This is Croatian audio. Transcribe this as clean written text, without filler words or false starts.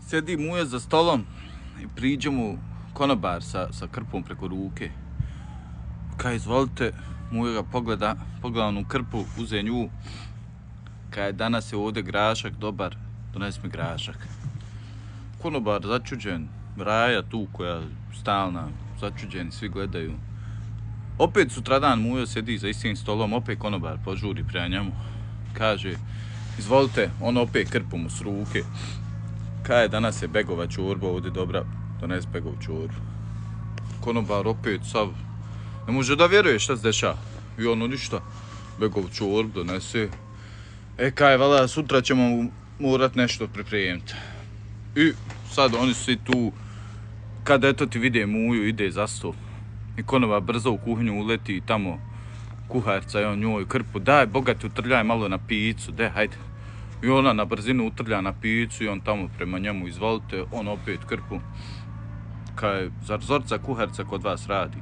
Sjedi Mujo za stolom i priđe mu konobar sa krpom preko ruke. Kaj, izvolite, Mujo ga pogleda onu krpu, uze nju. Kaj, danas je ovdje grašak dobar, donesi mi grašak. Konobar začuđen, Raja tu koja stalna, začuđeni, svi gledaju. Opet sutradan Mujo sjedi za istim stolom, opet konobar požuri prema njemu. Kaže, izvolite, on opet krpu mu s ruke. Kaj, danas je begova čorba ovdje dobra, donesi begovu čorbu. Konobar opet sav, ne može da vjeruje šta se dešava. I ono ništa, begovu čorbu donese. Kaj, vala, sutra ćemo morat nešto pripremiti. I sad oni su svi tu, kad eto ti vide Muju, ide za stol. I konobar brzo u kuhinju uleti i tamo kuharica je on njoj krpu, daj bogati utrljaj malo na picu, hajde. I ona na brzinu utrlja na picu i on tamo prema njemu, izvolite, on opet krpu. Kaj, zar zorca kuharica kod vas radi?